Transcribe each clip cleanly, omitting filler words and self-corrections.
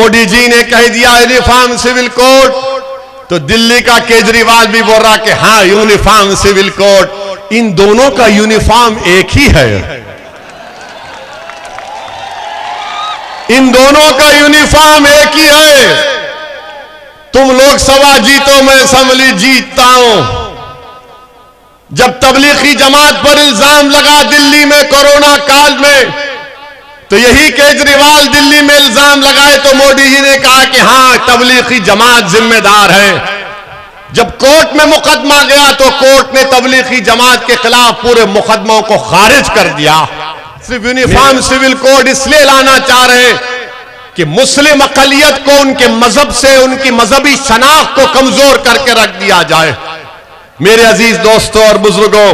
मोदी जी ने कह दिया यूनिफॉर्म सिविल कोड, तो दिल्ली का केजरीवाल भी बोल रहा कि हाँ यूनिफॉर्म सिविल कोड। इन दोनों का यूनिफॉर्म एक ही है, इन दोनों का यूनिफॉर्म एक ही है। तुम लोकसभा जीतो, मैं असेंबली जीतता हूं। जब तबलीगी जमात पर इल्जाम लगा दिल्ली में कोरोना काल में, तो यही केजरीवाल दिल्ली में इल्जाम लगाए तो मोदी जी ने कहा कि हां तबलीगी जमात जिम्मेदार है। जब कोर्ट में मुकदमा गया तो कोर्ट ने तबलीगी जमात के खिलाफ पूरे मुकदमों को खारिज कर दिया। सिर्फ यूनिफॉर्म सिविल कोड इसलिए लाना चाह रहे हैं कि मुस्लिम अकलियत को उनके मजहब से, उनकी मजहबी शनाख्त को कमजोर करके रख दिया जाए। मेरे अजीज दोस्तों और बुजुर्गों,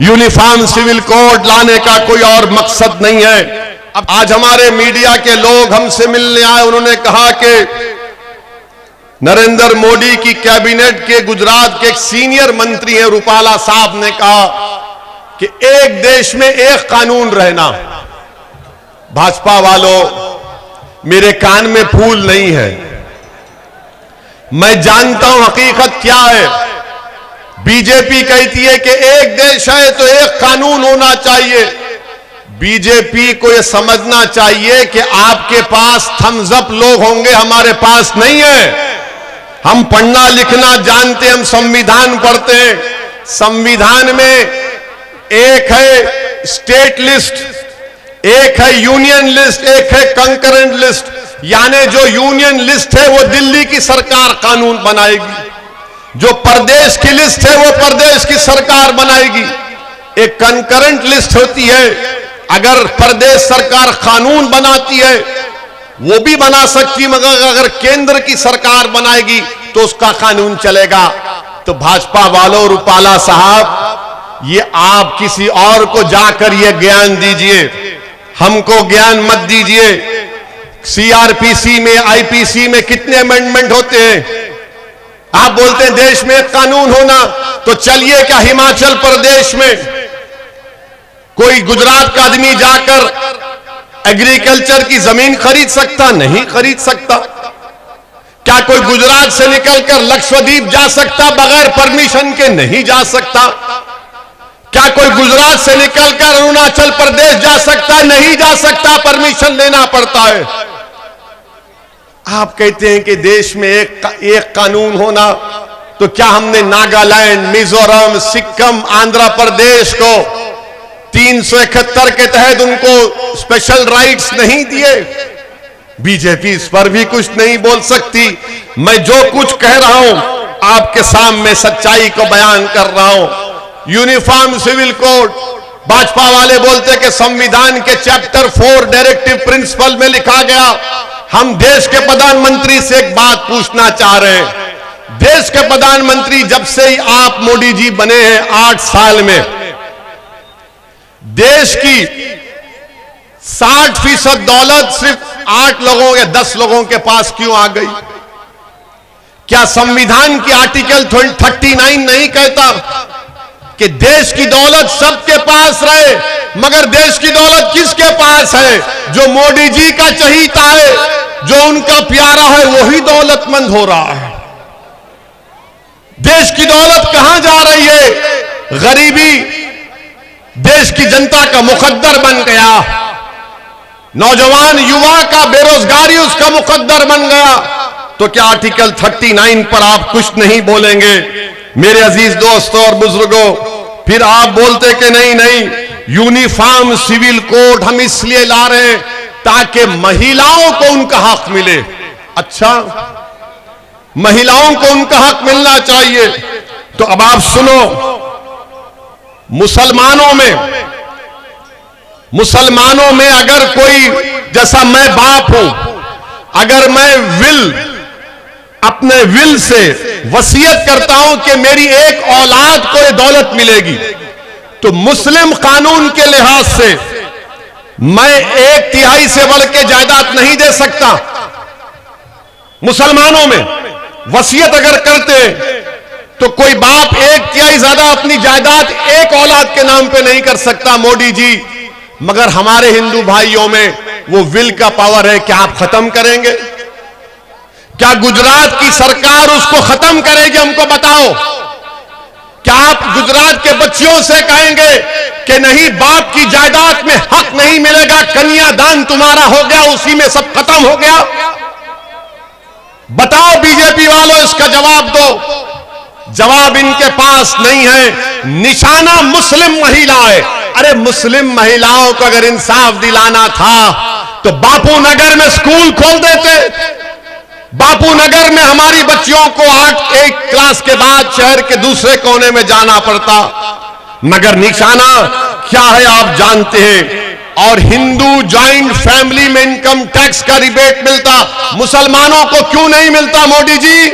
यूनिफॉर्म सिविल कोड लाने का कोई और मकसद नहीं है। अब आज हमारे मीडिया के लोग हमसे मिलने आए, उन्होंने कहा कि नरेंद्र मोदी की कैबिनेट के गुजरात के एक सीनियर मंत्री हैं रूपाला साहब ने कहा कि एक देश में एक कानून रहना। भाजपा वालों, मेरे कान में फूल नहीं है, मैं जानता हूं हकीकत क्या है। बीजेपी कहती है कि एक देश है तो एक कानून होना चाहिए। बीजेपी को यह समझना चाहिए कि आपके पास थम्स अप लोग होंगे, हमारे पास नहीं है। हम पढ़ना लिखना जानते हैं, हम संविधान पढ़ते हैं। संविधान में एक है स्टेट लिस्ट, एक है यूनियन लिस्ट, एक है कंकरेंट लिस्ट। यानी जो यूनियन लिस्ट है वो दिल्ली की सरकार कानून बनाएगी, जो प्रदेश की लिस्ट है वो प्रदेश की सरकार बनाएगी। एक कंकरेंट लिस्ट होती है, अगर प्रदेश सरकार कानून बनाती है वो भी बना सकती, मगर अगर केंद्र की सरकार बनाएगी तो उसका कानून चलेगा। तो भाजपा वालों, रूपाला साहब, ये आप किसी और को जाकर ये ज्ञान दीजिए, हमको ज्ञान मत दीजिए। सीआरपीसी में, आईपीसी में कितने अमेंडमेंट होते हैं। आप बोलते हैं देश में एक कानून होना, तो चलिए क्या हिमाचल प्रदेश में कोई गुजरात का आदमी जाकर एग्रीकल्चर की जमीन खरीद सकता? नहीं खरीद सकता। क्या कोई गुजरात से निकलकर लक्षद्वीप जा सकता बगैर परमिशन के? नहीं जा सकता। क्या कोई गुजरात से निकलकर अरुणाचल प्रदेश जा सकता? नहीं जा सकता, परमिशन लेना पड़ता है। आप कहते हैं कि देश में एक कानून होना, तो क्या हमने नागालैंड, मिजोरम, सिक्किम, आंध्र प्रदेश को 371 के तहत उनको स्पेशल राइट्स नहीं दिए? बीजेपी इस पर भी कुछ नहीं बोल सकती। मैं जो कुछ कह रहा हूं आपके सामने सच्चाई को बयान कर रहा हूं। यूनिफॉर्म सिविल कोड, भाजपा वाले बोलते कि संविधान के चैप्टर 4 डायरेक्टिव प्रिंसिपल में लिखा गया। हम देश के प्रधानमंत्री से एक बात पूछना चाह रहे हैं। देश के प्रधानमंत्री जब से ही आप मोदी जी बने हैं 8 साल में, देश की 60% दौलत सिर्फ 8 लोगों या 10 लोगों के पास क्यों आ गई? क्या संविधान की आर्टिकल 39 नहीं कहता कि देश की दौलत सबके पास रहे? मगर देश की दौलत किसके पास है? जो मोदी जी का चहीता है, जो उनका प्यारा है, वही दौलतमंद हो रहा है। देश की दौलत कहां जा रही है? गरीबी देश की जनता का मुकद्दर बन गया। नौजवान युवा का बेरोजगारी उसका मुकद्दर बन गया। तो क्या आर्टिकल 39 पर आप कुछ नहीं बोलेंगे? मेरे अजीज दोस्तों और बुजुर्गों, फिर आप बोलते कि नहीं, यूनिफॉर्म सिविल कोड हम इसलिए ला रहे हैं ताकि महिलाओं को उनका हक मिले। अच्छा, महिलाओं को उनका हक मिलना चाहिए। तो अब आप सुनो, मुसलमानों में अगर कोई, जैसा मैं बाप हूं, अगर मैं अपने विल से वसीयत करता हूं कि मेरी एक औलाद को ये दौलत मिलेगी, तो मुस्लिम कानून के लिहाज से मैं 1/3 से बढ़ के जायदाद नहीं दे सकता। मुसलमानों में वसीयत अगर करते तो कोई बाप 1/3 ज्यादा अपनी जायदाद एक औलाद के नाम पे नहीं कर सकता, मोदी जी। मगर हमारे हिंदू भाइयों में वो विल का पावर है कि आप खत्म करेंगे। क्या गुजरात की सरकार उसको खत्म करेगी? हमको बताओ। क्या आप गुजरात के बच्चियों से कहेंगे कि नहीं, बाप की जायदाद में हक नहीं मिलेगा, कन्यादान तुम्हारा हो गया, उसी में सब खत्म हो गया? बताओ बीजेपी वालों, इसका जवाब दो। जवाब इनके पास नहीं है। निशाना मुस्लिम महिलाएं। अरे मुस्लिम महिलाओं को अगर इंसाफ दिलाना था तो बापू नगर में स्कूल खोल देते। बापू नगर में हमारी बच्चियों को 8 क्लास के बाद शहर के दूसरे कोने में जाना पड़ता। मगर निशाना क्या है आप जानते हैं। और हिंदू ज्वाइंट फैमिली में इनकम टैक्स का रिबेट मिलता, मुसलमानों को क्यों नहीं मिलता? मोदी जी,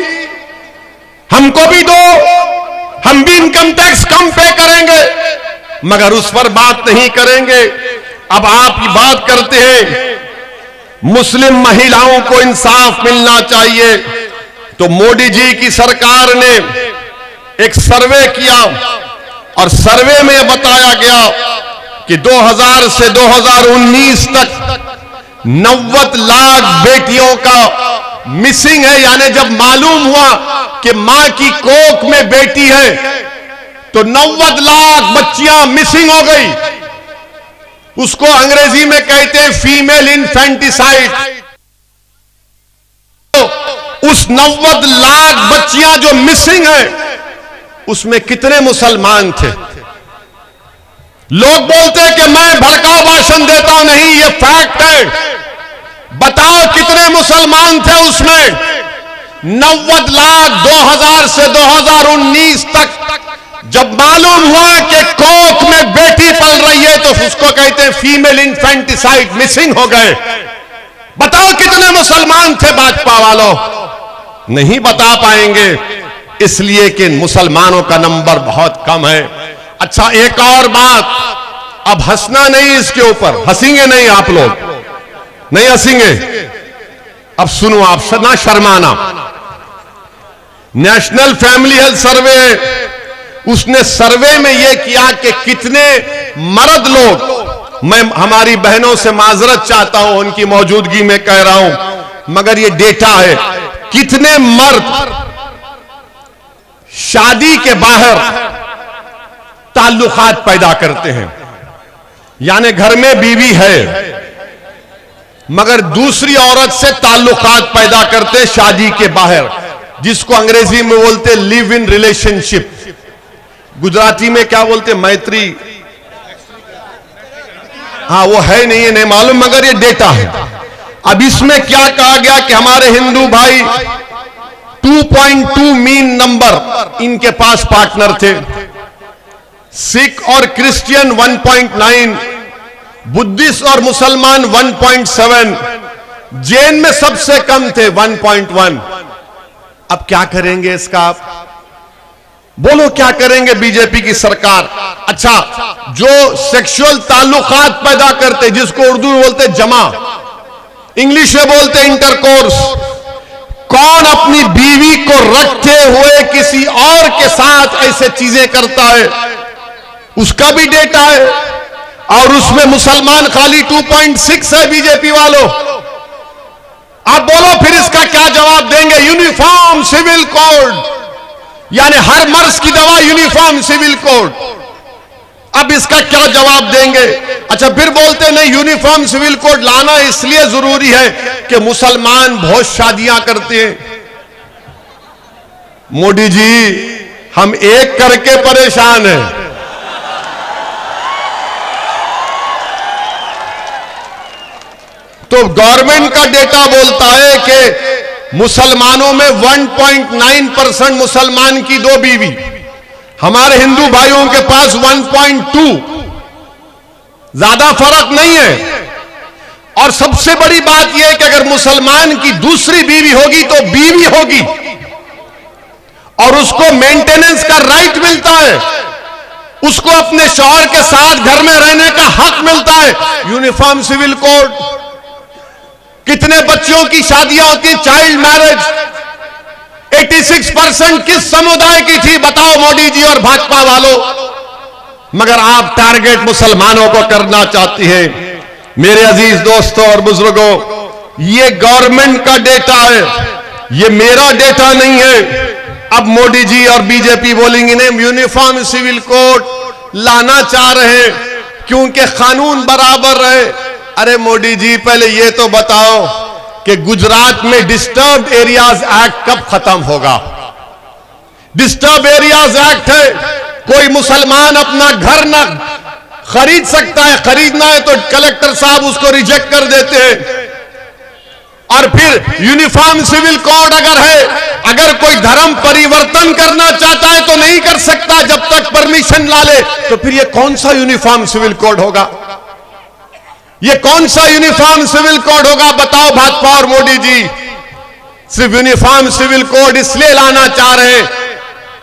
हमको भी दो, हम भी इनकम टैक्स कम पे करेंगे। मगर उस पर बात नहीं करेंगे। अब आप ये बात करते हैं मुस्लिम महिलाओं को इंसाफ मिलना चाहिए, तो मोदी जी की सरकार ने एक सर्वे किया और सर्वे में बताया गया कि 2000 से 2019 तक 90 लाख बेटियों का मिसिंग है। यानी जब मालूम हुआ कि मां की कोख में बेटी है तो 90 लाख बच्चियां मिसिंग हो गई। उसको अंग्रेजी में कहते हैं फीमेल इन्फेंटिसाइड। उस 90 लाख बच्चियां जो मिसिंग है उसमें कितने मुसलमान थे? लोग बोलते हैं कि मैं भड़काऊ भाषण देता हूं, नहीं, ये फैक्ट है। बताओ कितने मुसलमान थे उसमें? 90 लाख। 2000 से 2019 तक जब मालूम हुआ कि कोख में बेटी पल रही है तो उसको कहते हैं फीमेल इन्फेंटिसाइड, मिसिंग हो गए। बताओ कितने मुसलमान थे भाजपा वालों? नहीं बता पाएंगे, इसलिए कि मुसलमानों का नंबर बहुत कम है। अच्छा, एक और बात, अब हंसना नहीं इसके ऊपर, हंसेंगे नहीं आप लोग, नहीं हंसेंगे। अब सुनो, आप ना शर्माना। नेशनल फैमिली हेल्थ सर्वे, उसने सर्वे में यह किया कि कितने मर्द लोग, मैं हमारी बहनों से माजरत चाहता हूं, उनकी मौजूदगी में कह रहा हूं, मगर यह डेटा है, कितने मर्द शादी के बाहर ताल्लुकात पैदा करते हैं। यानी घर में बीवी है मगर दूसरी औरत से ताल्लुकात पैदा करते हैं शादी के बाहर, जिसको अंग्रेजी में बोलते लिव इन रिलेशनशिप। गुजराती में क्या बोलते? मैत्री। हाँ, वो है नहीं, नहीं मालूम, मगर ये डेटा है। अब इसमें क्या कहा गया कि हमारे हिंदू भाई 2.2 मीन नंबर इनके पास पार्टनर थे। सिख और क्रिश्चियन 1.9, बुद्धिस्ट और मुसलमान 1.7, जैन में सबसे कम थे 1.1। अब क्या करेंगे इसका? आप बोलो क्या करेंगे बीजेपी की सरकार? अच्छा, जो सेक्सुअल ताल्लुकात पैदा करते, जिसको उर्दू में बोलते जमा, इंग्लिश में बोलते इंटरकोर्स, कौन अपनी बीवी को रखते हुए किसी और के साथ ऐसे चीजें करता है, उसका भी डेटा है। और उसमें मुसलमान खाली 2.6 है बीजेपी वालों। आप बोलो फिर इसका क्या जवाब देंगे? यूनिफॉर्म सिविल कोड, यानी हर मर्ज की दवा यूनिफॉर्म सिविल कोड। अब इसका क्या जवाब देंगे? अच्छा, फिर बोलते नहीं, यूनिफॉर्म सिविल कोड लाना इसलिए जरूरी है कि मुसलमान बहुत शादियां करते हैं। मोदी जी, हम एक करके परेशान हैं। तो गवर्नमेंट का डेटा बोलता है कि मुसलमानों में 1.9% मुसलमान की 2 बीवी, हमारे हिंदू भाइयों के पास 1.2, ज्यादा फर्क नहीं है। और सबसे बड़ी बात यह है कि अगर मुसलमान की दूसरी बीवी होगी तो बीवी होगी और उसको मेंटेनेंस का राइट मिलता है, उसको अपने शौहर के साथ घर में रहने का हक मिलता है। Uniform civil code. कितने बच्चों की शादियां होती है? चाइल्ड मैरिज 86% किस समुदाय की थी? बताओ मोदी जी और भाजपा वालों। मगर आप टारगेट मुसलमानों को करना चाहती हैं। मेरे अजीज दोस्तों और बुजुर्गों, ये गवर्नमेंट का डेटा है। ये मेरा डेटा नहीं है। अब मोदी जी और बीजेपी बोलेंगे नहीं, यूनिफॉर्म सिविल कोड लाना चाह रहे हैं क्योंकि कानून बराबर रहे। अरे मोदी जी, पहले ये तो बताओ कि गुजरात में डिस्टर्ब एरियाज एक्ट कब खत्म होगा? डिस्टर्ब एरियाज एक्ट है, कोई मुसलमान अपना घर ना खरीद सकता है, खरीदना है तो कलेक्टर साहब उसको रिजेक्ट कर देते हैं। और फिर यूनिफॉर्म सिविल कोड अगर है, अगर कोई धर्म परिवर्तन करना चाहता है तो नहीं कर सकता जब तक परमिशन ला ले। तो फिर ये कौन सा यूनिफॉर्म सिविल कोड होगा? ये कौन सा यूनिफॉर्म सिविल कोड होगा? बताओ भाजपा और मोदी जी। सिर्फ यूनिफॉर्म सिविल कोड इसलिए लाना चाह रहे हैं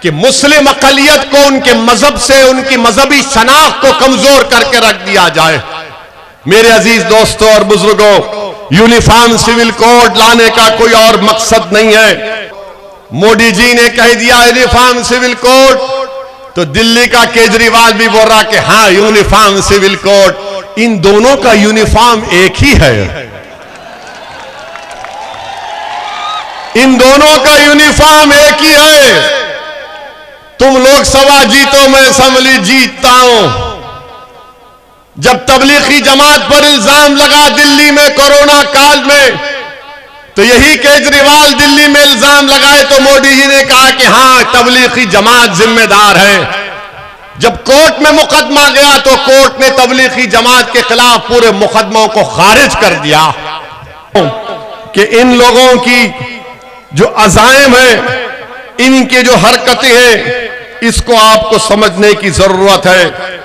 कि मुस्लिम अकलियत को उनके मजहब से, उनकी मजहबी शनाख्त को कमजोर करके रख दिया जाए। मेरे अजीज दोस्तों और बुजुर्गों, यूनिफॉर्म सिविल कोड लाने का कोई और मकसद नहीं है। मोदी जी ने कह दिया यूनिफॉर्म सिविल कोड, तो दिल्ली का केजरीवाल भी बोल रहा कि हाँ यूनिफॉर्म सिविल कोड। इन दोनों का यूनिफॉर्म एक ही है। इन दोनों का यूनिफॉर्म एक ही है। तुम लोकसभा जीतो, मैं असेंबली जीतता हूं। जब तबलीगी जमात पर इल्जाम लगा दिल्ली में कोरोना काल में, तो यही केजरीवाल दिल्ली में इल्जाम लगाए तो मोदी जी ने कहा कि हां तबलीगी जमात जिम्मेदार है। जब कोर्ट में मुकदमा गया तो कोर्ट ने तबलीगी जमात के खिलाफ पूरे मुकदमों को खारिज कर दिया कि इन लोगों की जो अज़ाइम है, इनकी जो हरकतें हैं, इसको आपको समझने की जरूरत है।